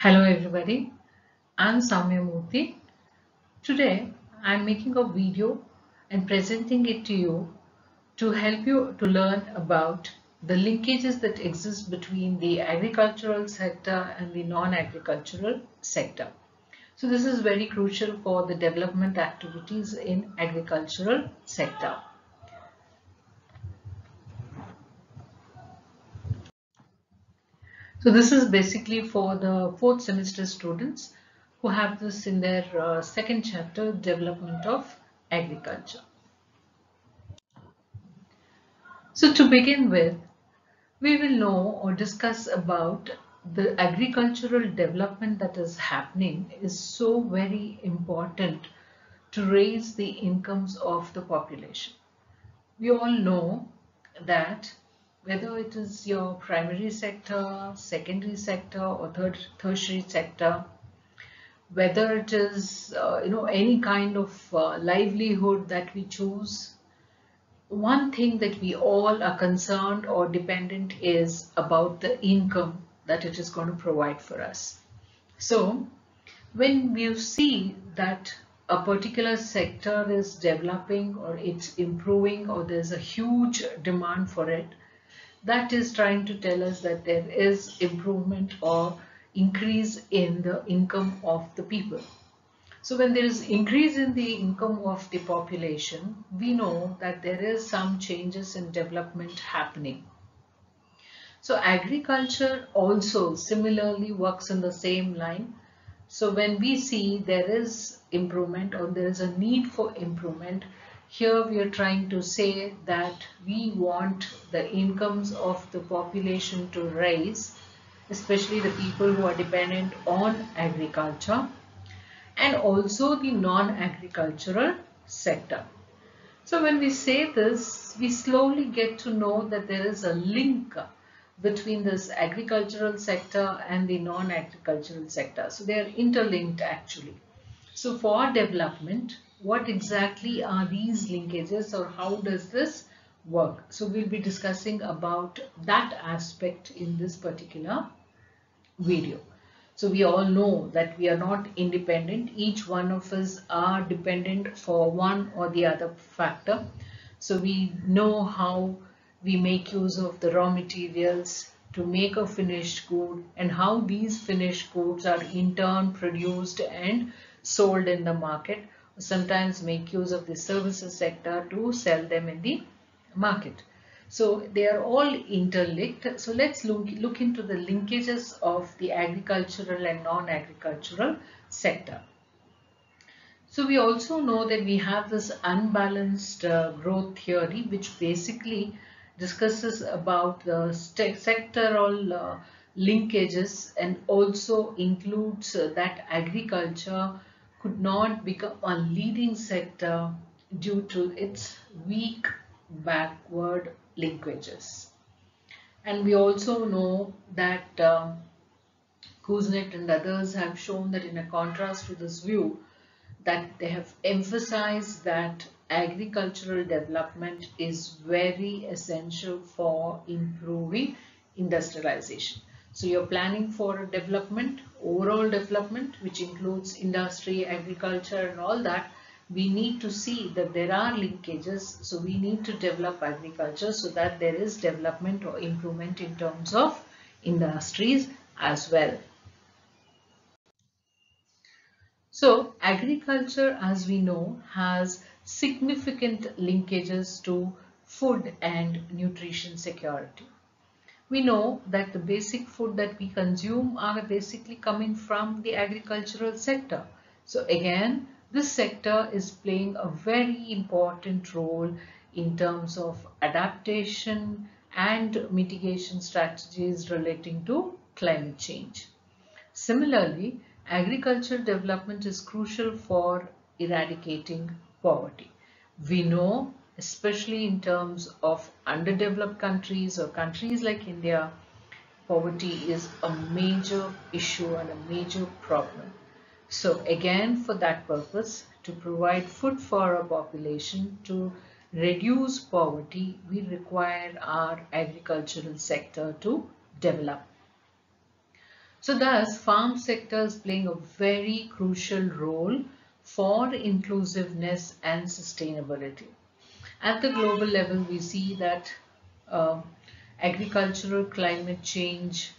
Hello everybody, I'm Samya Murthy. Today I'm making a video and presenting it to you to help you to learn about the linkages that exist between the agricultural sector and the non-agricultural sector. So this is very crucial for the development activities in agricultural sector. So this is basically for the fourth semester students who have this in their second chapter, Development of Agriculture. So to begin with, we will know or discuss about the agricultural development that is happening is so very important to raise the incomes of the population. We all know that whether it is your primary sector, secondary sector or tertiary sector, whether it is any kind of livelihood that we choose, one thing that we all are concerned or dependent is about the income that it is going to provide for us. So when you see that a particular sector is developing or it's improving or there's a huge demand for it, that is trying to tell us that there is improvement or increase in the income of the people. So when there is increase in the income of the population, we know that there is some changes in development happening. So agriculture also similarly works in the same line. So when we see there is improvement or there is a need for improvement, here we are trying to say that we want the incomes of the population to rise, especially the people who are dependent on agriculture, and also the non-agricultural sector. So when we say this, we slowly get to know that there is a link between this agricultural sector and the non-agricultural sector. So they are interlinked actually. So for development, what exactly are these linkages or how does this work? So we'll be discussing about that aspect in this particular video. So we all know that we are not independent. Each one of us are dependent for one or the other factor. So we know how we make use of the raw materials to make a finished good and how these finished goods are in turn produced and sold in the market. Sometimes make use of the services sector to sell them in the market. So they are all interlinked. So let's look into the linkages of the agricultural and non-agricultural sector. So we also know that we have this unbalanced growth theory, which basically discusses about the sectoral linkages and also includes that agriculture could not become a leading sector due to its weak backward linkages. And we also know that Kuznets and others have shown that in a contrast to this view, that they have emphasized that agricultural development is very essential for improving industrialization. So you're planning for a development, overall development, which includes industry, agriculture and all that. We need to see that there are linkages. So we need to develop agriculture so that there is development or improvement in terms of industries as well. So agriculture, as we know, has significant linkages to food and nutrition security. We know that the basic food that we consume are basically coming from the agricultural sector. So again, this sector is playing a very important role in terms of adaptation and mitigation strategies relating to climate change. Similarly, agricultural development is crucial for eradicating poverty. We know, especially in terms of underdeveloped countries or countries like India, poverty is a major issue and a major problem. So again, for that purpose, to provide food for our population, to reduce poverty, we require our agricultural sector to develop. So thus, farm sector is playing a very crucial role for inclusiveness and sustainability. At the global level, we see that uh, agricultural climate change,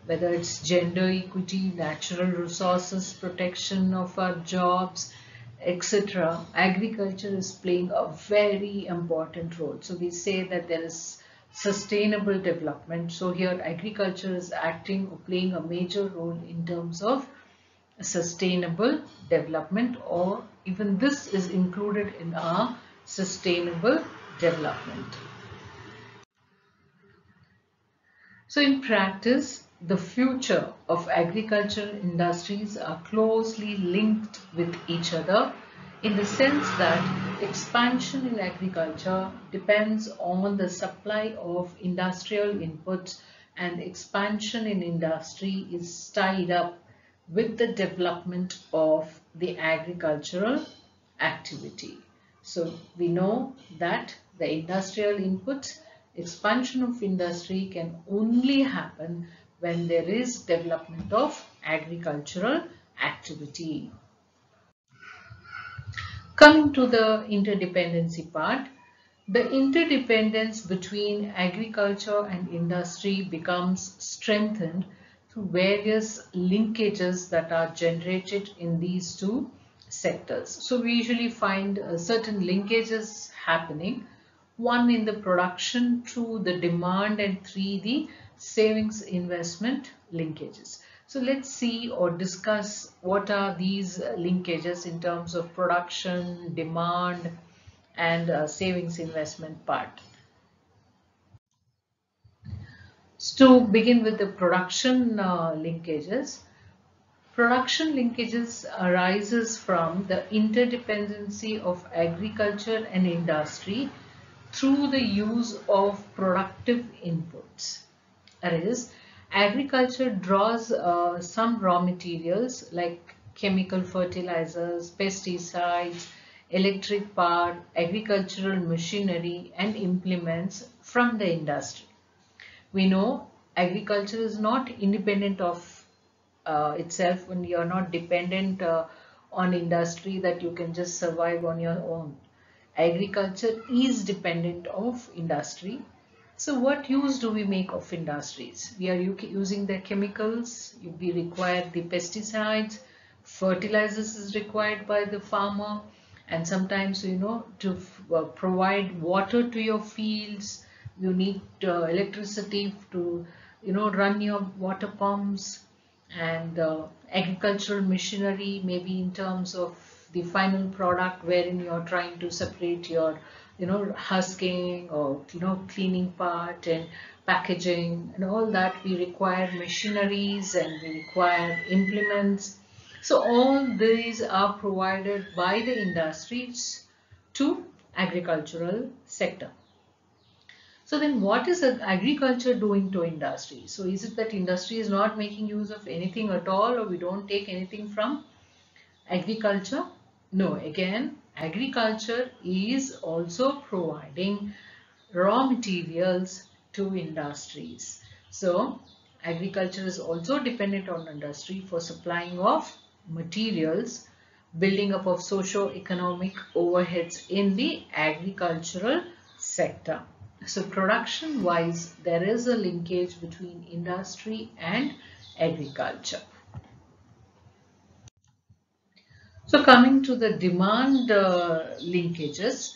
whether it's gender equity, natural resources, protection of our jobs, etc., agriculture is playing a very important role. So we say that there is sustainable development. So here agriculture is acting or playing a major role in terms of sustainable development, or even this is included in our sustainable development. So in practice, the future of agricultural industries are closely linked with each other in the sense that expansion in agriculture depends on the supply of industrial inputs, and expansion in industry is tied up with the development of the agricultural activity. So we know that the industrial inputs, expansion of industry can only happen when there is development of agricultural activity. Coming to the interdependency part, the interdependence between agriculture and industry becomes strengthened through various linkages that are generated in these two sectors. So we usually find certain linkages happening. One in the production, two the demand, and three the savings investment linkages. So let's see or discuss what are these linkages in terms of production, demand, and savings investment part. So to begin with the production linkages. Production linkages arises from the interdependency of agriculture and industry through the use of productive inputs. That is, agriculture draws some raw materials like chemical fertilizers, pesticides, electric power, agricultural machinery, and implements from the industry. We know agriculture is not independent of itself, when you're not dependent on industry that you can just survive on your own. Agriculture is dependent of industry. So what use do we make of industries? We are using the chemicals, we require the pesticides, fertilizers is required by the farmer, and sometimes, to provide water to your fields, you need electricity to, run your water pumps, and agricultural machinery, maybe in terms of the final product wherein you're trying to separate your husking or cleaning part and packaging and all that. We require machineries and we require implements. So all these are provided by the industries to agricultural sector. So then what is agriculture doing to industry? So is it that industry is not making use of anything at all, or we don't take anything from agriculture? No, again, agriculture is also providing raw materials to industries. So agriculture is also dependent on industry for supplying of materials, building up of socio-economic overheads in the agricultural sector. So production wise, there is a linkage between industry and agriculture. So coming to the demand linkages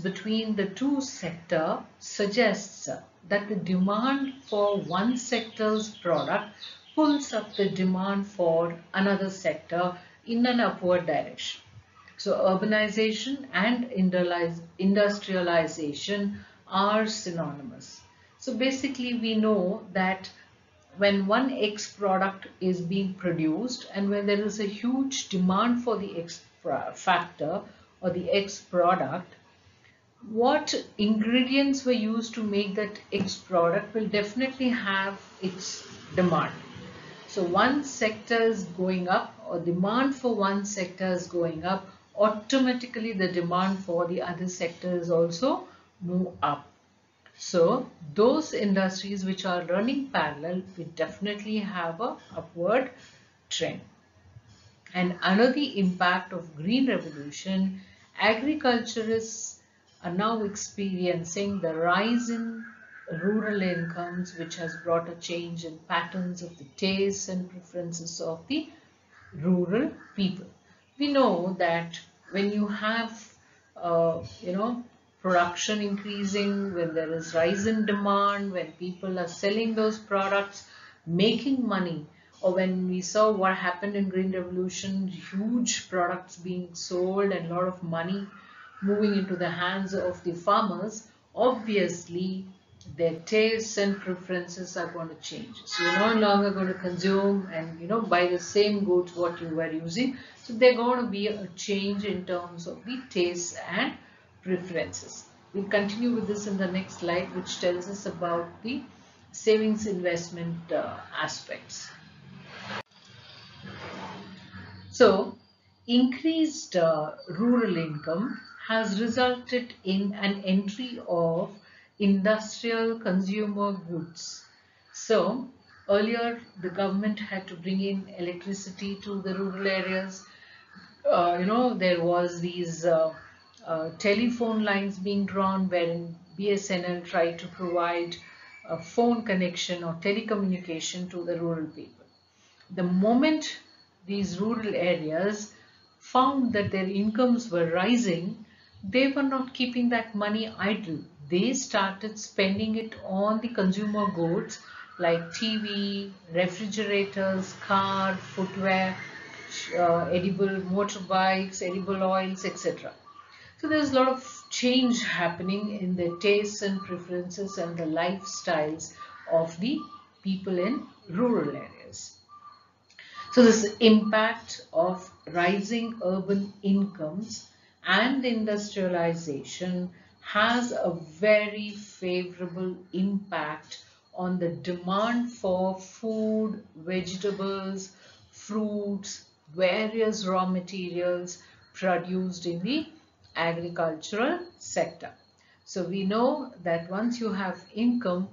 between the two sectors suggests that the demand for one sector's product pulls up the demand for another sector in an upward direction. So urbanization and industrialization are synonymous. So basically we know that when one X product is being produced and when there is a huge demand for the X factor or the X product, what ingredients were used to make that X product will definitely have its demand. So one sector is going up, or demand for one sector is going up, automatically the demand for the other sector is also move up. So those industries which are running parallel will definitely have a upward trend. And another impact of green revolution, agriculturists are now experiencing the rise in rural incomes, which has brought a change in patterns of the tastes and preferences of the rural people. We know that when you have, production increasing, when there is rise in demand, when people are selling those products, making money, or when we saw what happened in Green Revolution, huge products being sold and a lot of money moving into the hands of the farmers, obviously their tastes and preferences are going to change. So you're no longer going to consume and buy the same goods what you were using. So there's going to be a change in terms of the tastes and preferences. We'll continue with this in the next slide, which tells us about the savings investment aspects. So, increased rural income has resulted in an entry of industrial consumer goods. So, earlier the government had to bring in electricity to the rural areas. There was these telephone lines being drawn wherein BSNL tried to provide a phone connection or telecommunication to the rural people. The moment these rural areas found that their incomes were rising, they were not keeping that money idle. They started spending it on the consumer goods like TV, refrigerators, car, footwear, edible motorbikes, edible oils, etc. So there's a lot of change happening in the tastes and preferences and the lifestyles of the people in rural areas. So this impact of rising urban incomes and industrialization has a very favorable impact on the demand for food, vegetables, fruits, various raw materials produced in the agricultural sector. So we know that once you have income,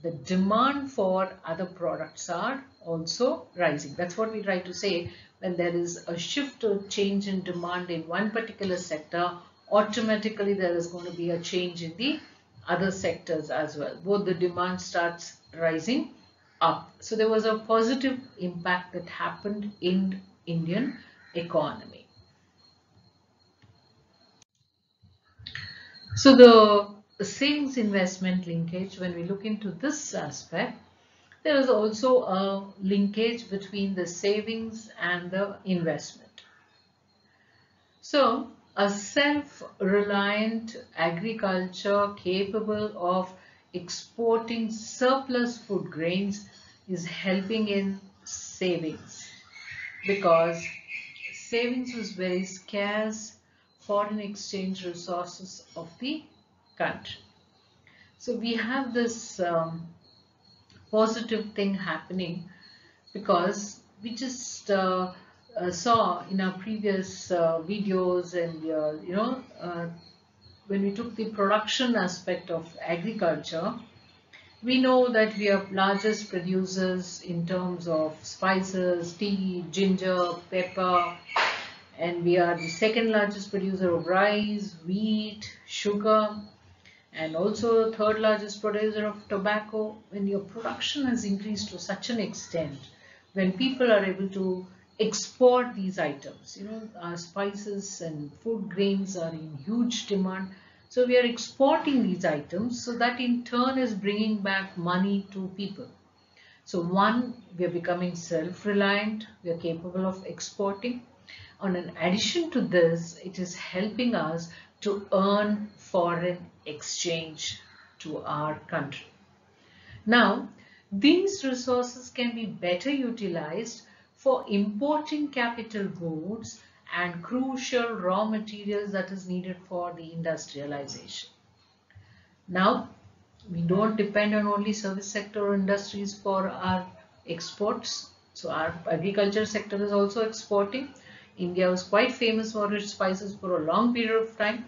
the demand for other products are also rising. That's what we try to say. When there is a shift or change in demand in one particular sector, automatically there is going to be a change in the other sectors as well. Both the demand starts rising up. So there was a positive impact that happened in Indian economy. So the savings investment linkage, when we look into this aspect, there is also a linkage between the savings and the investment. So, a self-reliant agriculture capable of exporting surplus food grains is helping in savings, because savings was very scarce foreign exchange resources of the country. So we have this positive thing happening, because we just saw in our previous videos and when we took the production aspect of agriculture, we know that we are largest producers in terms of spices, tea, ginger, pepper, and we are the second largest producer of rice, wheat, sugar, and also third largest producer of tobacco. When your production has increased to such an extent, when people are able to export these items, our spices and food grains are in huge demand. So we are exporting these items, so that in turn is bringing back money to people. So one, we are becoming self-reliant, we are capable of exporting. On an addition to this, it is helping us to earn foreign exchange to our country. Now, these resources can be better utilized for importing capital goods and crucial raw materials that is needed for the industrialization. Now, we don't depend on only service sector or industries for our exports. So our agriculture sector is also exporting. India was quite famous for its spices for a long period of time.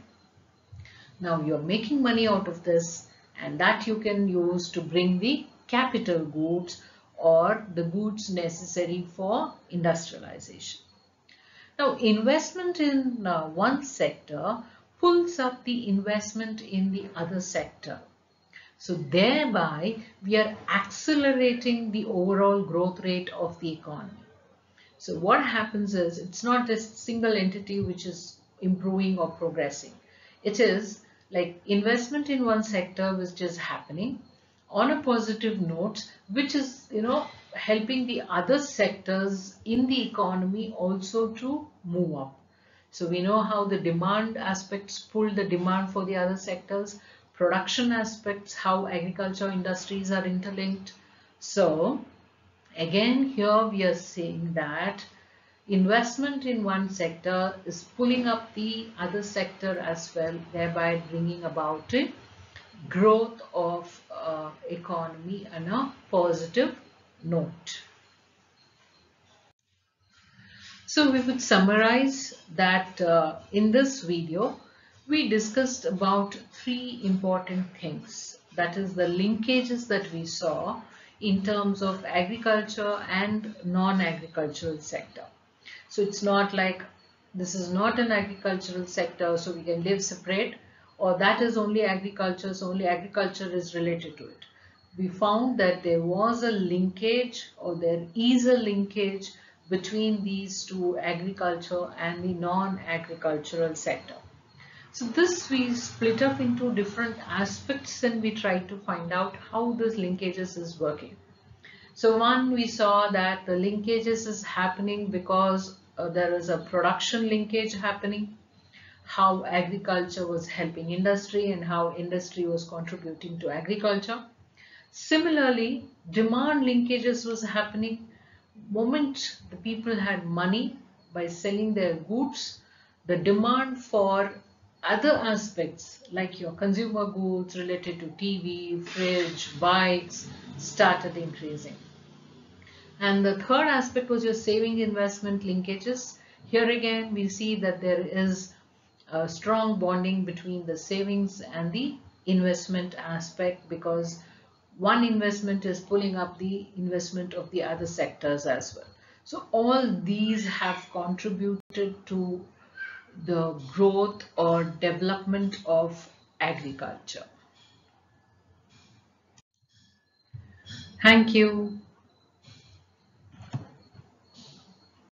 Now you're making money out of this, and that you can use to bring the capital goods or the goods necessary for industrialization. Now, investment in one sector pulls up the investment in the other sector. So thereby, we are accelerating the overall growth rate of the economy. So what happens is, it's not this single entity which is improving or progressing. It is like investment in one sector which is happening on a positive note, which is, helping the other sectors in the economy also to move up. So we know how the demand aspects pull the demand for the other sectors, production aspects, how agriculture industries are interlinked. So again, here we are saying that investment in one sector is pulling up the other sector as well, thereby bringing about a growth of economy on a positive note. So we would summarize that in this video, we discussed about three important things. That is the linkages that we saw in terms of agriculture and non-agricultural sector. So it's not like this is not an agricultural sector, so we can live separate, or that is only agriculture, so only agriculture is related to it. We found that there was a linkage, or there is a linkage between these two, agriculture and the non-agricultural sector. So this we split up into different aspects and we tried to find out how this linkages is working. So one, we saw that the linkages is happening because there is a production linkage happening, how agriculture was helping industry and how industry was contributing to agriculture. Similarly, demand linkages was happening. Moment the people had money by selling their goods, the demand for other aspects like your consumer goods related to TV, fridge, bikes started increasing. And the third aspect was your saving investment linkages. Here again, we see that there is a strong bonding between the savings and the investment aspect, because one investment is pulling up the investment of the other sectors as well. So all these have contributed to the growth or development of agriculture. Thank you.